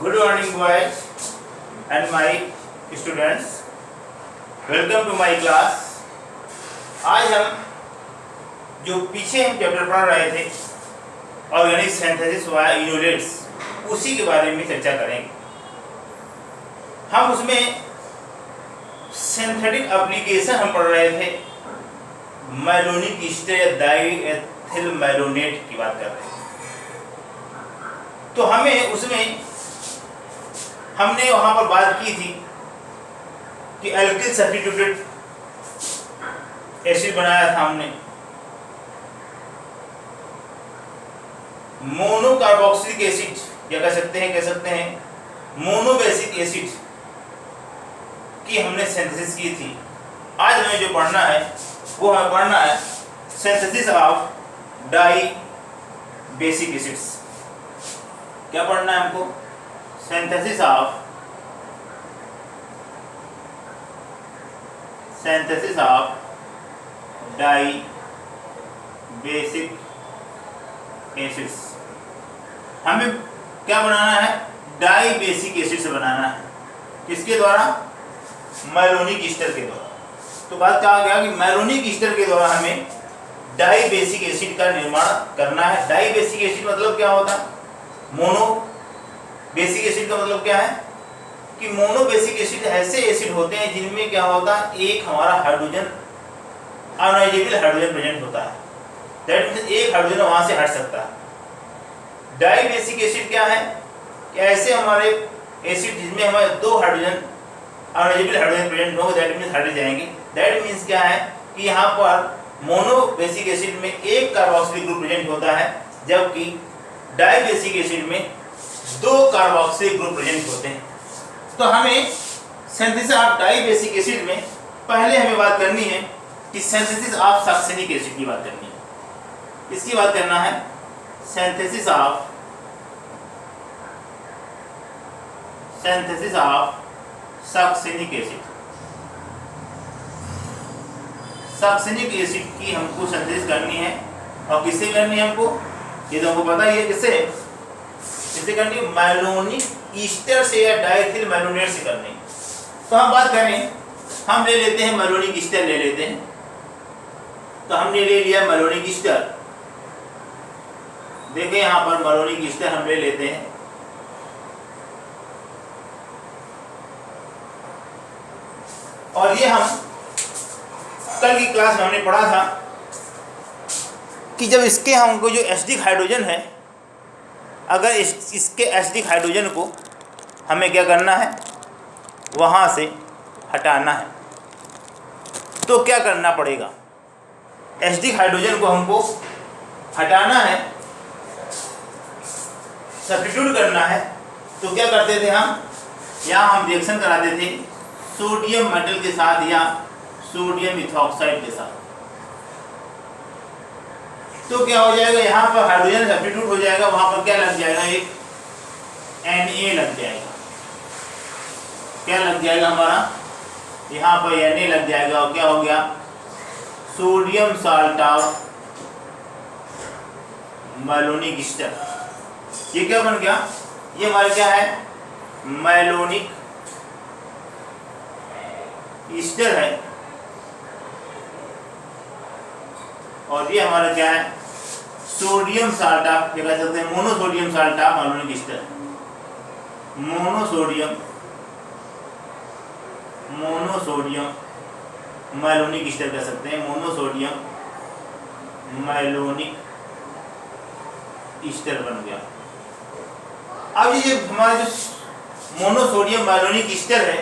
Good morning, boys and my students. Welcome to my class. आज हम जो पीछे हम चैप्टर पढ़ रहे थे ऑर्गेनिक सिंथेसिस वाया इनोलेट्स, उसी के बारे में चर्चा करेंगे। हम उसमें सिंथेटिक एप्लीकेशन हम पढ़ रहे थे, मैलोनिक ईस्टर या डाइएथिल मैलोनेट की बात कर रहे थे। तो हमें उसमें हमने वहां पर बात की थी कि एल्किल सब्स्टिट्यूटेड एसिड बनाया था हमने, मोनोकार्बोक्सिलिक एसिड या कह सकते हैं मोनोबेसिक एसिड की हमने सिंथेसिस की थी। आज हमें जो पढ़ना है वो हमें पढ़ना है synthesis of dibasic acids. क्या पढ़ना है हमको? Synthesis of dibasic acids. हमें क्या बनाना है? डाई बेसिक एसिड्स बनाना है। किसके द्वारा? मैलोनिक ईस्टर के द्वारा। तो बात कहा गया कि मैलोनिक ईस्टर के द्वारा हमें डाई बेसिक एसिड का निर्माण करना है। डाई बेसिक एसिड मतलब क्या होता है? मोनो बेसिक एसिड का मतलब क्या है कि मोनो बेसिक एसिड ऐसे एसिड होते हैं जिनमें क्या होता है, एक हमारा हाइड्रोजन अनआयोनाइजेबल हाइड्रोजन प्रेजेंट होता है। दैट मींस एक हाइड्रोजन वहां से हट सकता है। डाई बेसिक एसिड क्या है कि ऐसे हमारे एसिड जिसमें हमारे दो हाइड्रोजन अनआयोनाइजेबल हाइड्रोजन प्रेजेंट होंगे, दैट मींस हट जाएंगे। दैट मींस क्या है कि यहाँ पर मोनो बेसिक एसिड में एक कार्बोक्सिलिक ग्रुप प्रेजेंट होता है, जबकि डाई बेसिक एसिड में दो कार्बोक्सिलिक ग्रुप प्रेजेंट होते हैं। तो हमें synthesis of dibasic acid में पहले हमें बात करनी है कि सिंथेसिस ऑफ सक्सेनिक एसिड की बात करनी है। इसकी बात करना है synthesis of succinic acid. Succinic acid की हमको सिंथेसिस करनी है। और किससे करनी है हमको? ये तो हमको पता ही है किससे करनी है, मैलोनिक ईस्टर से या डाइएथिल मैलोनेट से करनी है। तो हम बात करें, हम ले लेते हैं मैलोनिक ईस्टर ले लेते हैं। तो हमने ले लिया मैलोनिक ईस्टर। देखिए यहाँ पर मैलोनिक ईस्टर हम ले लेते हैं। और ये हम कल की क्लास में हमने पढ़ा था कि जब इसके हमको जो एसिडिक हाइड्रोजन है, अगर इसके एसिडिक हाइड्रोजन को हमें क्या करना है, वहाँ से हटाना है, तो क्या करना पड़ेगा? एसिडिक हाइड्रोजन को हमको हटाना है, सब्स्टिट्यूट करना है। तो क्या करते थे हम? यहाँ हम रिएक्शन कराते थे सोडियम मेटल के साथ या सोडियम इथॉक्साइड के साथ। तो क्या हो जाएगा, यहाँ पर हाइड्रोजन सब्स्टिट्यूट हो जाएगा, वहां पर क्या लग जाएगा, एक Na लग जाएगा। क्या लग जाएगा हमारा? यहाँ पर Na लग जाएगा। और क्या हो गया? Sodium salt of malonic Easter. ये क्या बन गया? ये हमारा क्या है? मैलोनिक ईस्टर है। और ये हमारा क्या है? सोडियम साल्ट ऑफ, क्या कह सकते हैं, monosodium salt of malonic Easter. Monosodium malonic Easter कह सकते हैं, मोनोसोडियम मैलोनिक ईस्टर बन गया। अब ये हमारा जो मोनोसोडियम मैलोनिक ईस्टर है,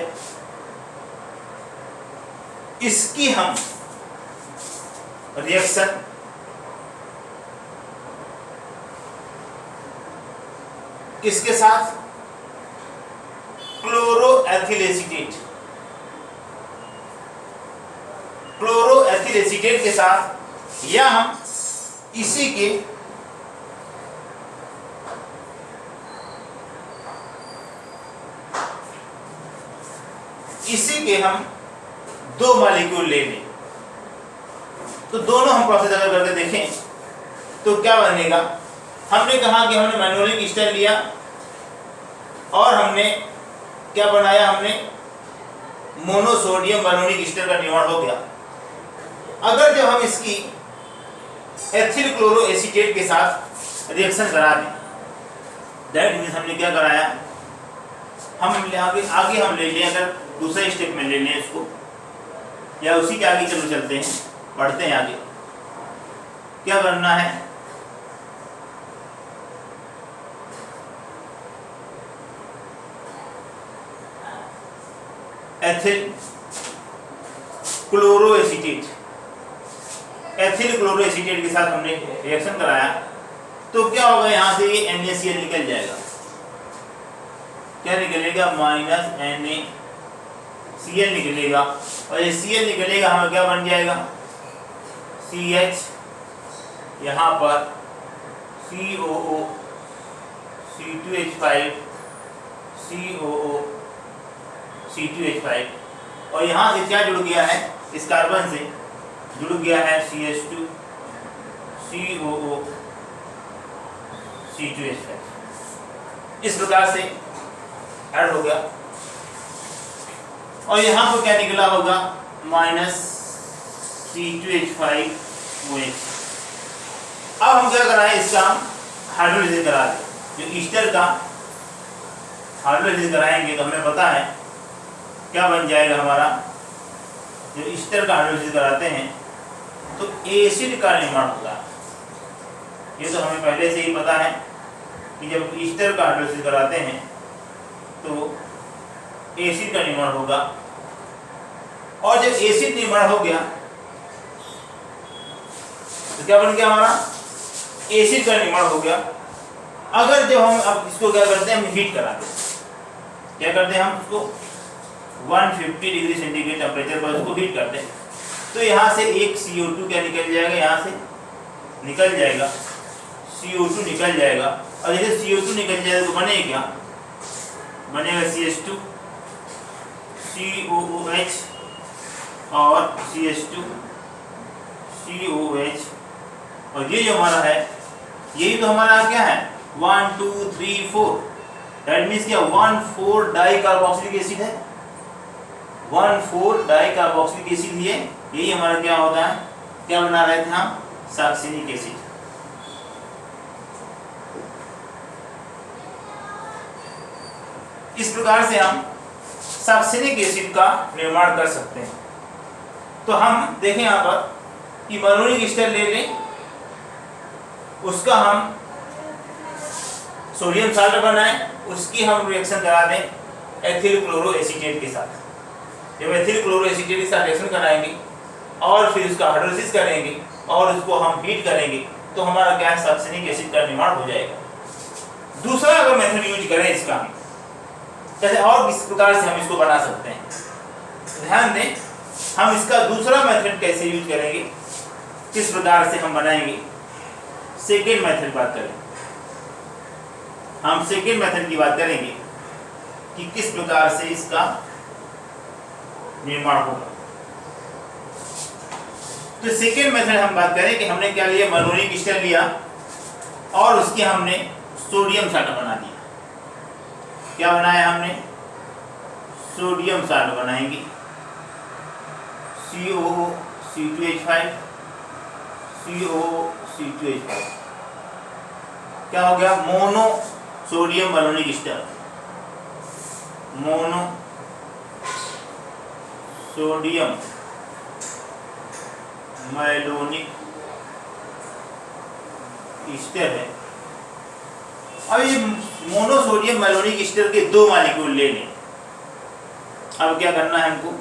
इसकी हम रिएक्शन किसके साथ? क्लोरोएथिल एसीटेट के साथ, या हम इसी के हम दो मॉलिक्यूल ले लें। तो दोनों हम प्रोसेस अगर करके देखें तो क्या बनेगा? हमने कहा कि हमने मैनुअलिक ईस्टर लिया, और हमने क्या बनाया, हमने मोनोसोडियम मैलोनिक ईस्टर का निर्माण हो गया। अगर जब हम इसकी एथिल क्लोरो एसीटेट के साथ रिएक्शन करा दें, दैट मीन्स हमने क्या कराया, हम आगे हम ले लें, अगर दूसरे स्टेप में ले लें इसको, या उसी के आगे चलो चलते हैं, पढ़ते हैं आगे क्या करना है। Ethyl chloro acetate, ethyl chloro acetate के साथ हमने रिएक्शन कराया, तो क्या होगा, यहाँ से ये NaCl निकल जाएगा। क्या निकलेगा, -NaCl निकलेगा, और ये Cl निकलेगा, हमें क्या बन जाएगा, CH, यहाँ पर COO, C2H5, COO, C2H5, और यहाँ से क्या जुड़ गया है, इस कार्बन से जुड़ गया है CH2, COO, C2H5। इस प्रकार से ऐड हो गया, और यहाँ पर क्या निकला होगा, -C2H5OH। अब हम क्या कराएं, इसका हाइड्रोलाइसिस करा दें। जो ईस्टर का हाइड्रोलाइसिस कराएंगे तो हमें पता है क्या बन जाएगा हमारा, जो ईस्टर का हाइड्रोलाइसिस कराते हैं तो एसिड का निर्माण होगा। ये तो हमें पहले से ही पता है कि जब ईस्टर का हाइड्रोलाइसिस कराते हैं तो एसिड का निर्माण होगा, और जब एसिड निर्माण हो गया तो क्या बन गया, हमारा एसिड का निर्माण हो गया। अगर जब हम अब इसको क्या करते हैं, हम हीट कराते हैं, क्या करते हैं, हम उसको 150 डिग्री सेंटीग्रेड टेम्परेचर पर उसको हीट करते हैं, तो यहाँ से एक CO2 क्या निकल जाएगा, यहाँ से निकल जाएगा, CO2 निकल जाएगा, और जैसे CO2 निकल जाएगा तो बनेगा क्या, बनेगा CH2, COOH और CH2, COOH, और ये जो हमारा है, यही तो हमारा क्या है, 1 2 3 4, दैट मीन्स क्या, 1,4 डाई कार्बोक्सिलिक एसिड है, 1,4 डाई कार्बोक्सिलिक एसिड है, यही हमारा क्या होता है, क्या बना रहे थे हम, सक्सिनिक एसिड। इस प्रकार से हम सक्सिनिक एसिड का निर्माण कर सकते हैं। तो हम देखें यहाँ पर कि मैलोनिक ईस्टर ले लें, उसका हम सोडियम साल्ट बनाएं, उसकी हम रिएक्शन करा दें एथिल क्लोरो एसीटेट के साथ। जब एथिल क्लोरो एसीटेट के साथ रिएक्शन कराएंगे और फिर उसका हाइड्रोलाइसिस करेंगे और उसको हम हीट करेंगे तो हमारा क्या, सक्सिनिक एसिड का निर्माण हो जाएगा। दूसरा अगर मेथड यूज करें इसका, जैसे और किस प्रकार से हम इसको बना सकते हैं, ध्यान दें, हम इसका दूसरा मेथड कैसे यूज करेंगे, किस प्रकार से हम बनाएंगे। सेकेंड मेथड बात करें, हम सेकेंड मेथड की बात करेंगे कि किस प्रकार से इसका निर्माण होगा। तो सेकेंड मेथड हम बात करें कि हमने क्या लिया, मैलोनिक ईस्टर लिया और उसके हमने सोडियम साल्ट बना दिया। क्या बनाया हमने, सोडियम साल्ट बनाएंगे, COO C2H5, COO C2H5, क्या हो गया, mono sodium malonic Easter, mono sodium malonic Easter है। अब ये मोनोसोडियम मैलोनिक ईस्टर के 2 मॉलिक्यूल ले लें। अब क्या करना है हमको,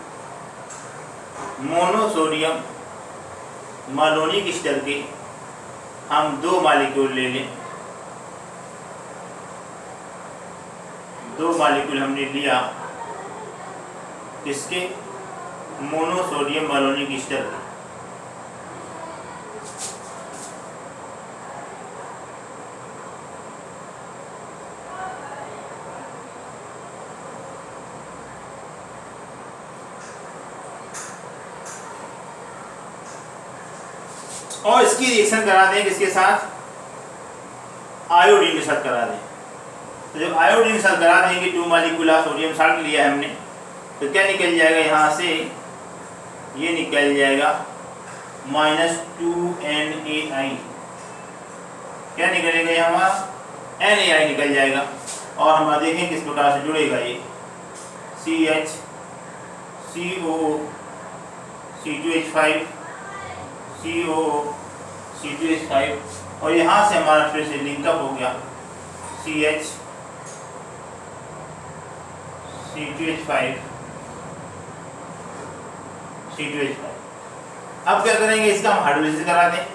मोनोसोडियम मैलोनिक ईस्टर के हम 2 मॉलिक्यूल ले लें। 2 मॉलिक्यूल हमने लिया किसके, मोनोसोडियम मैलोनिक ईस्टर के। और इसकी रिएक्शन करा दें किसके साथ, आयोडीन के साथ करा दें। तो जब आयोडीन के साथ करा देंगे 2 मालिक्यूल सोडियम साल्ट लिया है हमने, तो क्या निकल जाएगा यहाँ से, ये निकल जाएगा -2NaI। क्या निकलेगा यहाँ हमारा NaI निकल जाएगा। और हमारा देखें किस प्रकार से जुड़ेगा ये CH COO C2H5 COO C2H5 और यहाँ से हमारा फिर से लिंकअप हो गया CH C2H5 C2H5। अब क्या करेंगे, इसका हम हाइड्रोलिसिस करा दें,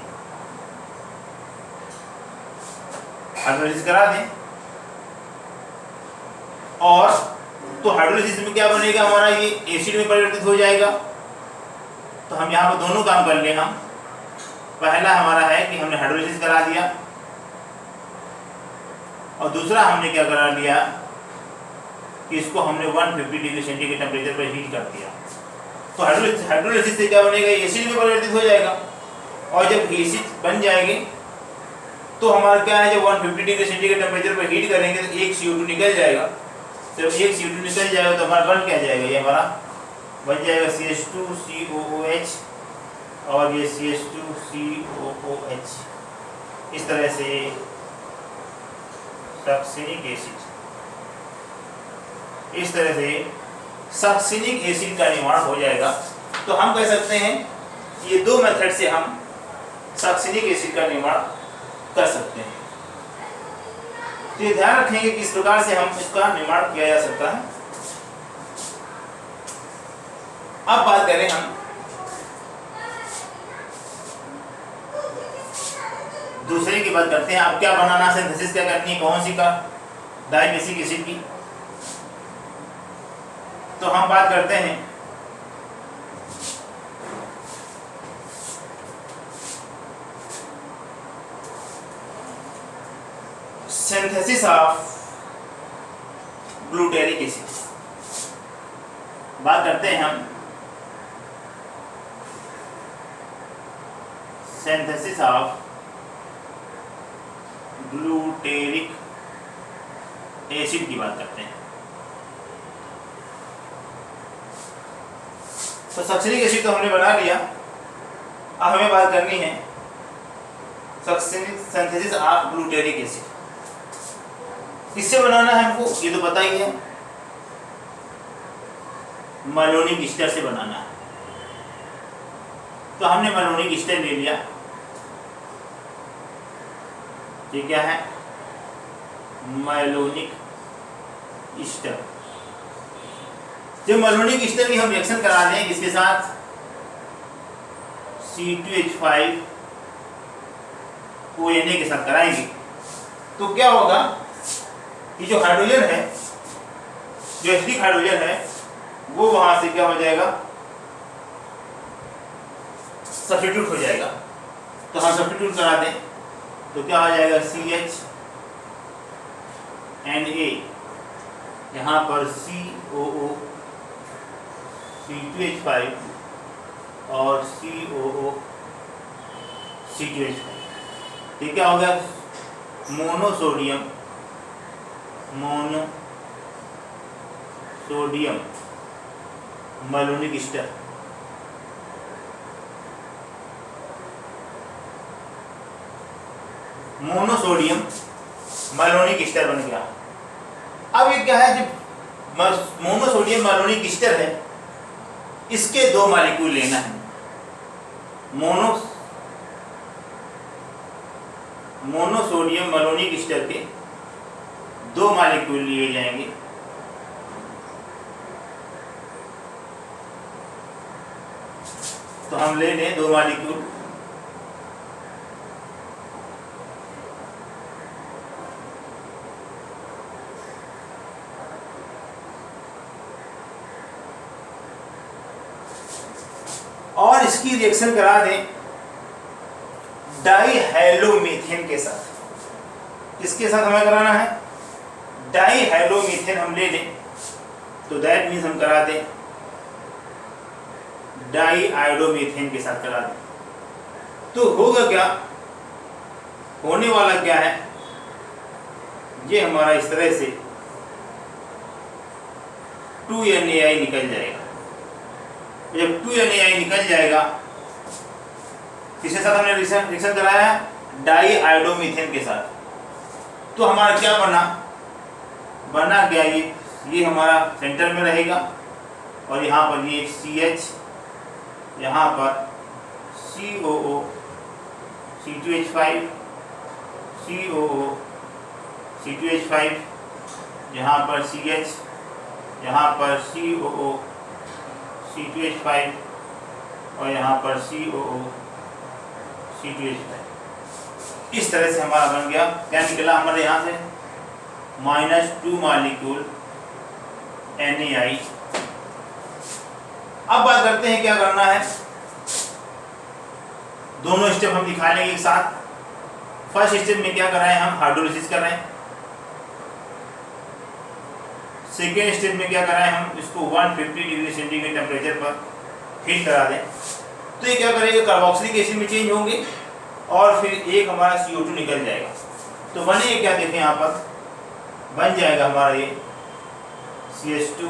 हाइड्रोलिसिस करा दें। और तो हाइड्रोलिसिस में क्या बनेगा हमारा, ये एसिड में परिवर्तित हो जाएगा। तो हम यहाँ पर दोनों काम कर लें। हम पहला हमारा है कि हमने हाइड्रोलिसिस करा दिया और दूसरा हमने क्या करा लिया कि इसको हमने 150 डिग्री सेंटीग्रेड टेम्परेचर पर हीट कर दिया। तो हाइड्रोलिसिस से क्या बनेगा, एसिड में परिवर्तित हो जाएगा। और जब एसिड बन जाएंगे तो हमारा क्या है, जब 150 डिग्री सेंटीग्रेड टेम्परेचर पर हीट करेंगे तो एक CO2 निकल जाएगा। जब एक CO2 निकल जाएगा तो हमारा बन क्या जाएगा, ये हमारा बन जाएगा CH2COOH और ये CH2COOH। इस तरह से सक्सिनिक एसिड, इस तरह से सक्सिनिक एसिड का निर्माण हो जाएगा। तो हम कह सकते हैं ये दो मेथड से हम सक्सिनिक एसिड का निर्माण कर सकते हैं। तो ये ध्यान रखेंगे कि इस प्रकार से हम इसका निर्माण किया जा सकता है। अब बात करें हम दूसरे की बात करते हैं। अब क्या बनाना, सिंथेसिस क्या करनी है, कौन सी का, डाइबेसिक एसिड की। तो हम बात करते हैं सिंथेसिस ऑफ ग्लूटेरिक एसिड। बात करते हैं हम सिंथेसिस ऑफ ग्लूटेरिक एसिड की बात करते हैं। तो सक्सिनिक एसिड तो हमने बना लिया। अब हमें बात करनी है succinic synthesis of glutaric acid. किससे बनाना है हमको, ये तो पता ही है, मैलोनिक ईस्टर से बनाना है। तो हमने मैलोनिक ईस्टर ले लिया। ये क्या है, मैलोनिक ईस्टर। जब मैलोनिक ईस्टर की हम रिएक्शन करा दें इसके साथ C2H5 ONA के साथ कराएंगे तो क्या होगा, ये जो हाइड्रोजन है, जो एसिडिक हाइड्रोजन है, वो वहां से क्या हो जाएगा, सब्स्टिट्यूट हो जाएगा। तो हम सब्स्टिट्यूट करा दें तो क्या हो जाएगा, CHNA, यहाँ पर COO C2H5 और COO C2H5। ये क्या हो गया, monosodium malonic Easter. Monosodium malonic Easter बन गया। अब ये क्या है, जब मोनोसोडियम मैलोनिक ईस्टर है, इसके दो मॉलिक्यूल लेना है। मोनोसोडियम मैलोनिक ईस्टर के दो मॉलिक्यूल लिए जाएंगे। तो हम ले लें दो मॉलिक्यूल। और इसकी रिएक्शन करा दें डाईहैलोमीथेन के साथ। किसके साथ हमें कराना है, डाईहैलोमीथेन हम ले लें। तो दैट मीन्स हम करा दें डाईआयोडोमीथेन के साथ करा दें। तो होगा क्या, होने वाला क्या है, ये हमारा इस तरह से 2NaI निकल जाएगा। जब 2NaI निकल जाएगा, किसके साथ हमने रिएक्शन कराया है? डाई आयोडोमीथेन के साथ। तो हमारा क्या बना क्या? ये हमारा सेंटर में रहेगा और यहाँ पर ये CH, यहाँ पर COO, C2H5, COO, C2H5, यहाँ पर CH, यहाँ पर COO, C2H5 और यहाँ पर COO, C2H5। इस तरह से हमारा बन गया। क्या निकला हमारे यहाँ से? -2 मॉलिक्यूल NaI। अब बात करते हैं क्या करना है। दोनों स्टेप हम दिखा लेंगे एक साथ। फर्स्ट स्टेप में क्या कर रहे हैं हम? हाइड्रोलिसिस कर रहे हैं। सेकेंड स्टेप में क्या कर रहे हैं हम? इसको 150 डिग्री सेंटीग्रेड टेम्परेचर पर हीट करा दें। तो ये क्या करेगा? कार्बोक्सिलिक एसिड में चेंज होंगे और फिर एक हमारा CO2 निकल जाएगा। तो बने क्या? देखें यहाँ पर बन जाएगा हमारा ये CH2,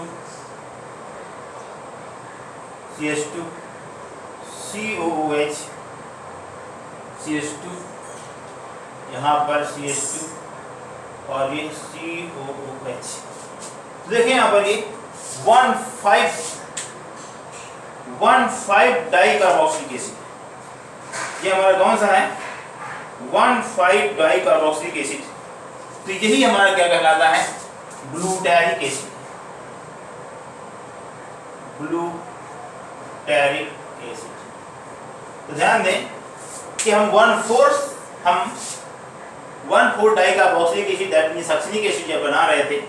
COOH, CH2, यहाँ पर CH2 और ये COOH। तो देखिए यहाँ पर ये 1,5 डाई कार्बोक्सिलिक एसिड, ये हमारा कौन सा है? 1,5 डाई कार्बोक्सिलिक एसिड। तो यही हमारा क्या कहलाता है? Glutaric acid. Glutaric acid. तो ध्यान दें कि हम 1,4 di carboxylic acid, that means succinic acid जब बना रहे थे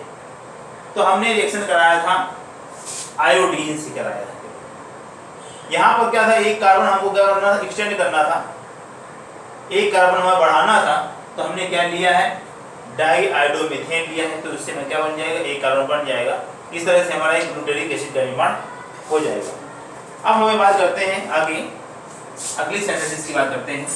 तो हमने रिएक्शन कराया था आयोडीन से कराया था। यहाँ पर क्या था? एक कार्बन हमको क्या करना था? एक्सटेंड करना था। एक कार्बन हमें बढ़ाना था, तो हमने क्या लिया है? डाई आयोडोमीथेन लिया है। तो इससे में क्या बन जाएगा? एक कार्बन बन जाएगा। इस तरह से हमारा एक ग्लूटारिक एसिड का निर्माण हो जाएगा। अब हमें बात करते हैं आगे, अगली सिंथेसिस की बात करते हैं।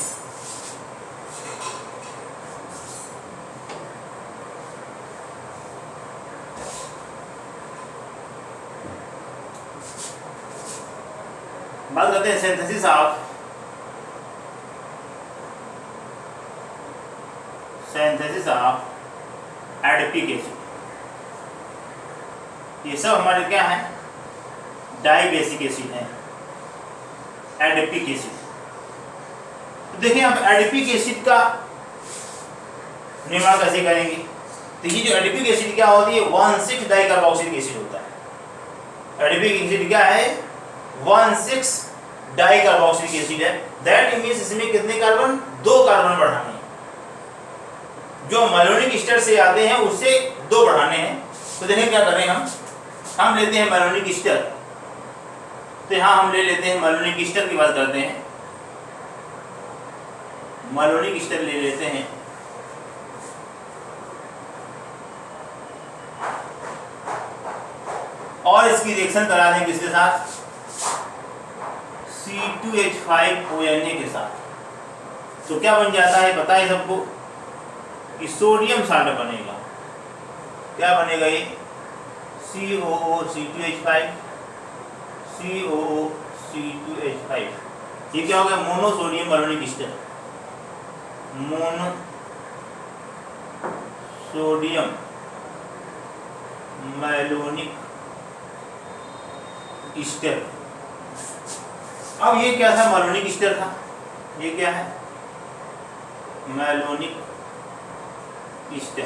बात करते हैं सिंथेसिस ऑफ एडिपिक एसिड। ये सब हमारे क्या है? डाई बेसिक एसिड है, एडिपिक एसिड। तो देखिए अब एडिपिक एसिड का निर्माण कैसे करेंगे? तो ये जो एडिपिक एसिड क्या होती है? 1,6 डाई कार्बोक्सिलिक एसिड होता है। एडिपिक एसिड क्या है? 1,6 डाई कार्बोक्सिलिक एसिड है। दैट मींस इसमें कितने कार्बन? 2 कार्बन बढ़ाने हैं। जो मैलोनिक ईस्टर से आते हैं उससे 2 बढ़ाने हैं। तो देखिए क्या करें हम लेते हैं मैलोनिक ईस्टर। तो यहाँ हम ले लेते हैं मैलोनिक ईस्टर की बात करते हैं। मैलोनिक ईस्टर ले लेते हैं। और इसकी रिएक्शन करा दें किसके साथ? C2H5ONa के साथ। तो क्या बन जाता है पता है सबको? कि सोडियम साल्ट बनेगा। क्या बनेगा ये? COO C2H5, COO C2H5। ये क्या हो गया? Monosodium malonic Easter. Monosodium malonic Easter. अब ये क्या था? मैलोनिक ईस्टर था। ये क्या है? Malonic Easter.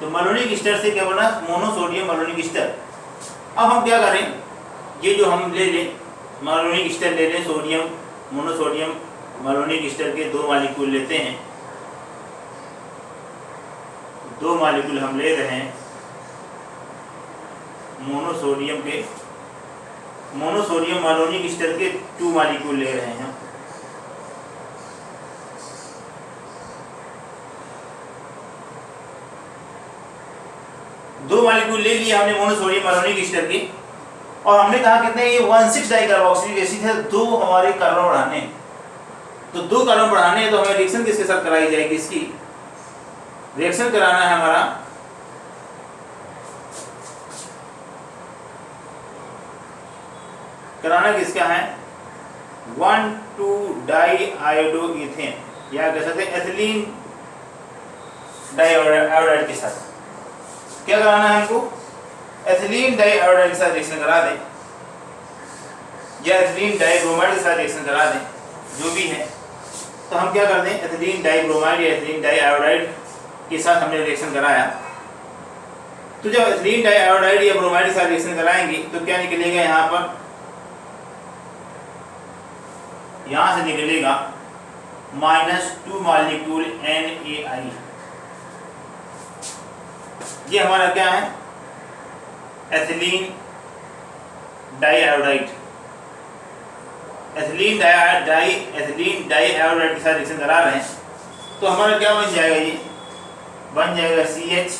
तो मैलोनिक ईस्टर से क्या बना? Monosodium malonic Easter. अब हम क्या करें? ये जो हम ले लें मैलोनिक ईस्टर ले लें, सोडियम मोनोसोडियम मैलोनिक ईस्टर के 2 मॉलिक्यूल लेते हैं। 2 मॉलिक्यूल हम ले रहे हैं मोनोसोडियम मैलोनिक ईस्टर के 2 मॉलिक्यूल ले रहे हैं। दो मॉलिक्यूल ले लिए हमने मोनोसोडियम मैलोनिक ईस्टर के, और हमने कहा कितने? ये 1,6 डाई कार्बोक्सिलिक एसिड है। 2 हमारे कार्बन बढ़ाने हैं। तो 2 कार्बन बढ़ाने हैं तो हमें रिएक्शन किसके साथ कराई जाएगी? इसकी रिएक्शन कराना है हमारा किसका है 1,2-डाइआयोडोइथेन या कह सकते हैं एथिलीन डाइआयोडाइड के साथ। क्या कराना है हमको? एथिलीन डाइआयोडाइड के साथ रिएक्शन करा दें या एथिलीन डाइब्रोमाइड के साथ रिएक्शन करा दें, जो भी है। तो हम क्या कर दें, एथिलीन डाइब्रोमाइड या एथिलीन डाइआयोडाइड के साथ हमने रिएक्शन कराया। तो जब एथिलीन डाइआयोडाइड या ब्रोमाइड के साथ रिएक्शन कराएंगे तो क्या निकलेगा? यहाँ से निकलेगा -2 मॉलिक्यूल NaI। ये हमारा क्या है? एथिलीन डाइआयोडाइड। एथिलीन डाइआयोडाइड के साथ रिएक्शन करा रहे हैं तो हमारा क्या बन जाएगा? ये बन जाएगा CH,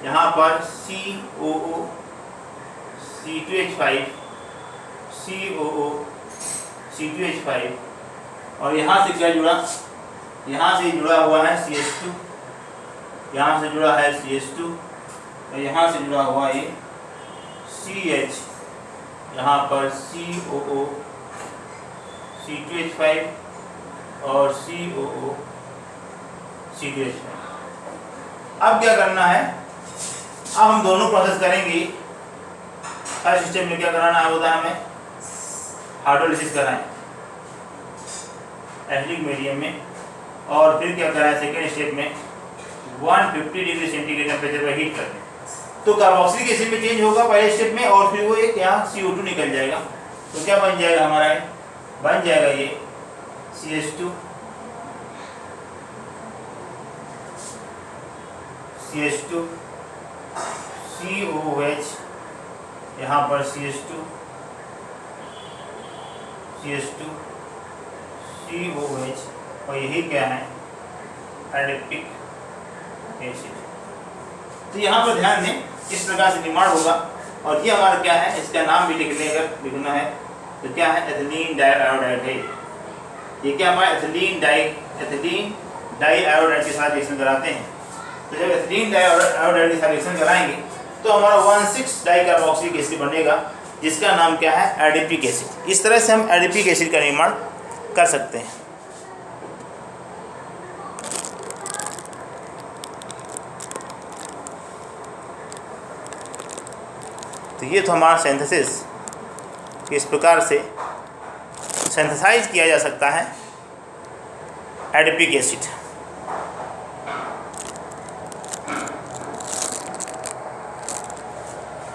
यहाँ पर COO, C2H5, COO, C2H5 और यहाँ से क्या जुड़ा? यहाँ से जुड़ा हुआ है CH2, यहाँ से जुड़ा है CH2 और यहाँ से जुड़ा हुआ ये CH, यहाँ पर COO, C2H5 और COO, C2H5। अब क्या करना है? अब हम दोनों प्रोसेस करेंगे। फर्स्ट स्टेप में क्या कराना है होता है हमें? हाइड्रोलिसिस कराएं एसिडिक मीडियम में, और फिर क्या कराएं? सेकेंड स्टेप में 150 डिग्री सेंटीग्रेड टेम्परेचर पर हीट करते हैं। तो कार्बोक्सिलिक एसिड में चेंज होगा पहले स्टेप में, और फिर वो एक यहाँ CO2 निकल जाएगा। तो क्या बन जाएगा हमारा? बन जाएगा ये CH2, COOH, यहाँ पर CH2, COOH और यही क्या है? Adipic acid. तो यहाँ पर ध्यान दें, इस प्रकार से निर्माण होगा। और ये हमारा क्या है? इसका नाम भी लिखना है। तो क्या है? एथिलीन डाइआयोडाइड है। ये क्या हमारा? एथिलीन डाइआयोडाइड के साथ रिएक्शन कराते हैं। तो जब एथिलीन डाइआयोडाइड के साथ रिएक्शन कराएंगे तो हमारा 1,6-डाइकार्बोक्सिलिक एसिड बनेगा, जिसका नाम क्या है? Adipic acid. इस तरह से हम एडिपिक एसिड का निर्माण कर सकते हैं। तो ये तो हमारा सिंथेसिस, किस प्रकार से सिंथेसाइज किया जा सकता है एडिपिक एसिड।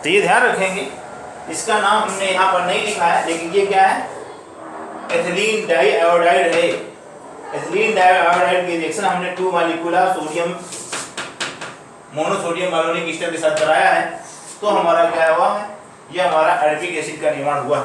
तो ये ध्यान रखेंगे, इसका नाम हमने यहाँ पर नहीं लिखा है, लेकिन ये क्या है? एथिलीन डाइआयोडाइड है। एथिलीन डाइआयोडाइड की रिएक्शन हमने 2 molecular sodium monosodium malonic Easter के साथ कराया है। तो हमारा क्या हुआ है? ये हमारा एडिपिक एसिड का निर्माण हुआ।